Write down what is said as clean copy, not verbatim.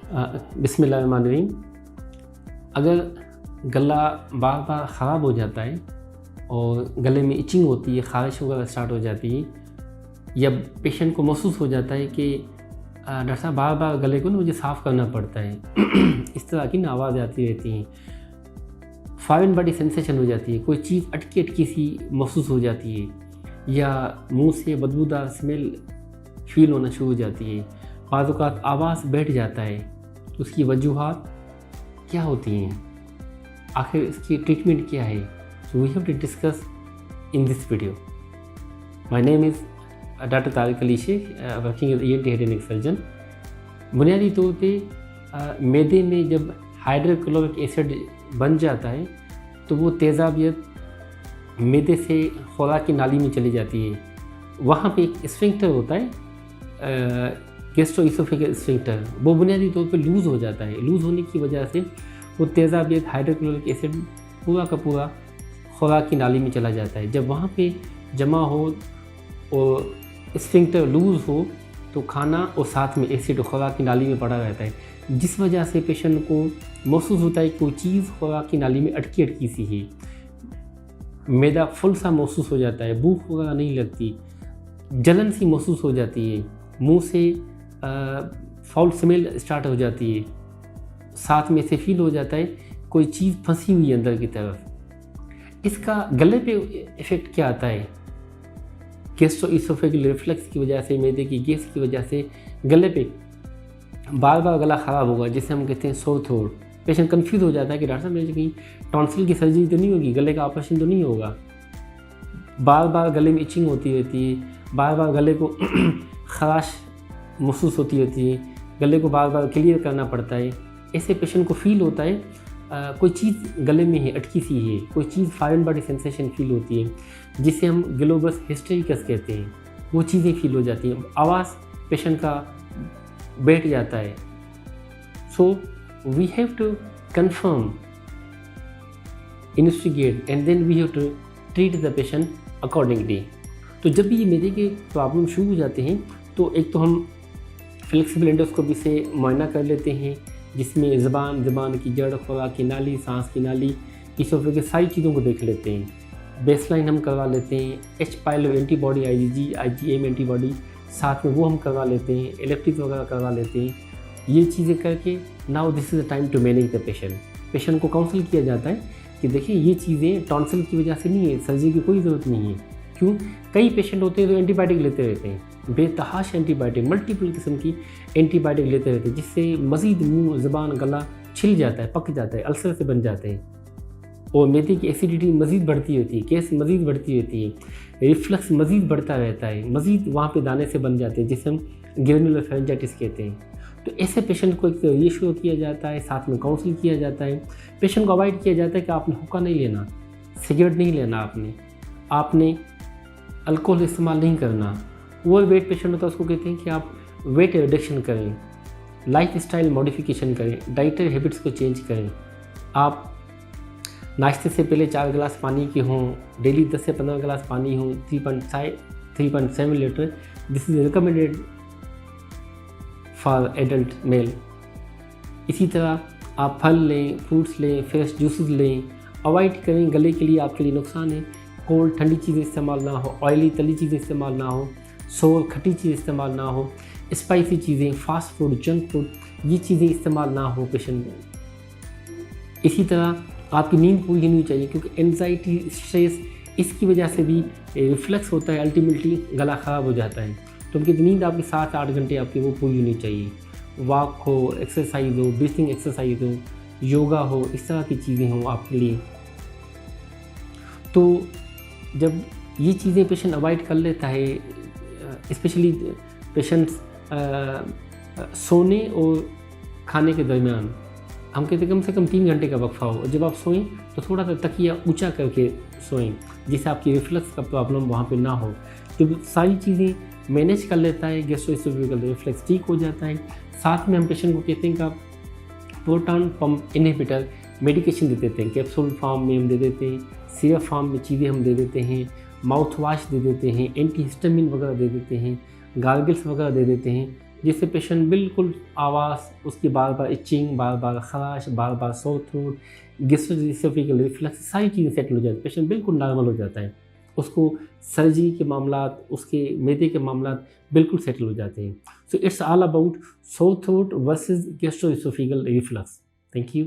बिस्मिल्लाहिर्रहमानिर्रहीम। अगर गला बार बार ख़राब हो जाता है और गले में इचिंग होती है, ख़ारिश वगैरह स्टार्ट हो जाती है, या पेशेंट को महसूस हो जाता है कि डॉक्टर साहब बार बार गले को ना मुझे साफ़ करना पड़ता है इस तरह की ना आवाज़ आती रहती है, फॉरेन बॉडी सेंसेशन हो जाती है, कोई चीज़ अटकी अटकी सी महसूस हो जाती है, या मुंह से बदबूदार स्मेल फील होना शुरू हो जाती है, बाज़ औक़ात आवाज़ बैठ जाता है, तो उसकी वजूहात क्या होती हैं, आखिर इसकी ट्रीटमेंट क्या है? So we have to discuss in this video. My name is doctor Tariq Ali Shaikh, working as ENT head and neck surgeon. बुनियादी तौर पे मैदे में जब हाइड्रोक्लोरिक एसिड बन जाता है तो वो तेज़ाबियत मैदे से खुराक की नाली में चली जाती है। वहाँ पे एक स्फिंक्टर होता है, गैस्ट्रोइसोफेगल स्फिंक्टर, वो बुनियादी तौर पे लूज़ हो जाता है। लूज़ होने की वजह से वो तेज़ाबियत हाइड्रोक्लोरिक एसिड पूरा का पूरा खुराक की नाली में चला जाता है। जब वहाँ पे जमा हो और स्फिंक्टर लूज़ हो तो खाना और साथ में एसिड खुराक की नाली में पड़ा रहता है, जिस वजह से पेशेंट को महसूस होता है कोई चीज़ खुराक की नाली में अटकी अटकी सी है, मैदा फुल सा महसूस हो जाता है, भूख वगैरह नहीं लगती, जलन सी महसूस हो जाती है, मुंह से फाउल स्मेल स्टार्ट हो जाती है, साथ में से फील हो जाता है कोई चीज़ फंसी हुई है अंदर की तरफ। इसका गले पे इफ़ेक्ट क्या आता है? गैस्ट्रोइसोफेगल रिफ्लक्स की वजह से, मैदे की गैस की वजह से गले पे बार बार गला ख़राब होगा, जिसे हम कहते हैं सोर थ्रोट। पेशेंट कंफ्यूज हो जाता है कि डॉक्टर साहब मेरे कहीं टॉन्सिल की सर्जरी तो नहीं होगी, गले का ऑपरेशन तो नहीं होगा। बार बार गले में इचिंग होती रहती है, बार बार गले को खराश महसूस होती रहती है, गले को बार बार क्लियर करना पड़ता है। ऐसे पेशेंट को फील होता है कोई चीज़ गले में है, अटकी सी है, कोई चीज़ फॉरेन बॉडी सेंसेशन फील होती है, जिसे हम ग्लोबस हिस्टेरिकस कहते हैं। वो चीज़ें फील हो जाती हैं, आवाज़ पेशेंट का बैठ जाता है। So we have to confirm, investigate and then we have to treat the patient accordingly. तो जब भी ये मैदे के प्रॉब्लम शुरू हो जाते हैं तो एक तो हम फ्लेक्सिबल एंडोस्कोपी से मुआयना कर लेते हैं, जिसमें ज़बान की जड़, खुराक की नाली, सांस की नाली, इसोफेगस, सारी चीज़ों को देख लेते हैं। बेसलाइन हम करवा लेते हैं, H pilo antibody, IgM antibody साथ में वो हम करवा लेते हैं, इलेक्ट्रिक वगैरह करवा लेते हैं। ये चीज़ें करके now this is the time to manage the patient. Patient को काउंसिल किया जाता है कि देखिए ये चीज़ें टॉन्सिल की वजह से नहीं है, सर्जरी की कोई ज़रूरत नहीं है। क्यों? कई पेशेंट होते हैं तो एंटीबायोटिक लेते रहते हैं, बेतहाश एंटीबायोटिक, मल्टीपल किस्म की एंटीबायोटिक लेते रहते हैं, जिससे मज़ीद मुंह, ज़बान, गला छिल जाता है, पक जाता है, अल्सर से बन जाते हैं, और मैदे की एसिडिटी मज़ीद बढ़ती रहती है, गैस मज़ीद बढ़ती रहती है, रिफ्लक्स मज़ीद बढ़ता रहता है, मज़ीद वहाँ पे दाने से बन जाते हैं, जिसे हम ग्रेनुलर फेरेंजाइटिस कहते हैं। तो ऐसे पेशेंट को एक तो रीएश्योर किया जाता है, साथ में काउंसिल किया जाता है। पेशेंट को अवॉइड किया जाता है कि आपने हुक्का नहीं लेना, सिगरेट नहीं लेना, आपने अल्कोहल इस्तेमाल नहीं करना। ओवर वेट पेशेंट होता है, उसको कहते हैं कि आप वेट रिडक्शन करें, लाइफ स्टाइल मॉडिफिकेशन करें, डाइटरी हैबिट्स को चेंज करें। आप नाश्ते से पहले 4 गिलास पानी के हों, डेली 10 से 15 गिलास पानी हों, 3.7 litre, this is recommended for adult mail. इसी तरह आप फल लें, फ्रूट्स लें, फ्रेश जूसेस लें, अवॉइड करें, गले के लिए आपके लिए नुकसान है। कोल्ड ठंडी चीज़ें इस्तेमाल ना हो, ऑयली तली चीज़ें इस्तेमाल ना हो, सोर खट्टी चीज़ इस्तेमाल ना हो, स्पाइसी चीज़ें, फास्ट फूड, जंक फूड, ये चीज़ें इस्तेमाल ना हो पेशेंट में। इसी तरह आपकी नींद पूरी नहीं चाहिए, क्योंकि एंजाइटी, स्ट्रेस, इसकी वजह से भी रिफ्लक्स होता है, अल्टीमेटली गला ख़राब हो जाता है। तो उनकी नींद आपकी 7-8 घंटे आपकी वो पूरी होनी चाहिए। वॉक हो, एक्सरसाइज हो, ब्रीथिंग एक्सरसाइज हो, योगा हो, इस तरह की चीज़ें हों आपके लिए। तो जब ये चीज़ें पेशेंट अवॉइड कर लेता है, स्पेशली पेशेंट्स सोने और खाने के दरमियान, हम कहते हैं कम से कम 3 घंटे का वक्फा हो। जब आप सोएं तो थोड़ा सा तकिया ऊंचा करके सोएं, जिससे आपकी रिफ्लक्स का प्रॉब्लम वहाँ पे ना हो। जब सारी चीज़ें मैनेज कर लेता है, गैस्ट्रोइसोफेगल रिफ्लक्स ठीक हो जाता है। साथ में हम पेशेंट को कहते हैं कि आप प्रोटॉन पंप इनहिबिटर मेडिकेशन दे देते हैं, कैप्सूल फॉर्म में हम दे देते हैं, सिरप फॉर्म में चीज़ें हम दे देते हैं, माउथ वाश दे देते हैं, एंटीहिस्टामिन वगैरह दे देते हैं, गार्गल्स वगैरह दे देते हैं, जिससे पेशेंट बिल्कुल आवाज़ उसकी बार बार इचिंग, बार बार खराश, बार बार सोर थ्रोट, गैस्ट्रोएसोफेजियल रिफ्लक्स, सारी चीज़ें सेटल हो जाती है, पेशेंट बिल्कुल नॉर्मल हो जाता है। उसको सर्जरी के मामलात, उसके मैदे के मामलात बिल्कुल सेटल हो जाते हैं। So it's all about sore throat versus gastro-oesophageal reflux. Thank you.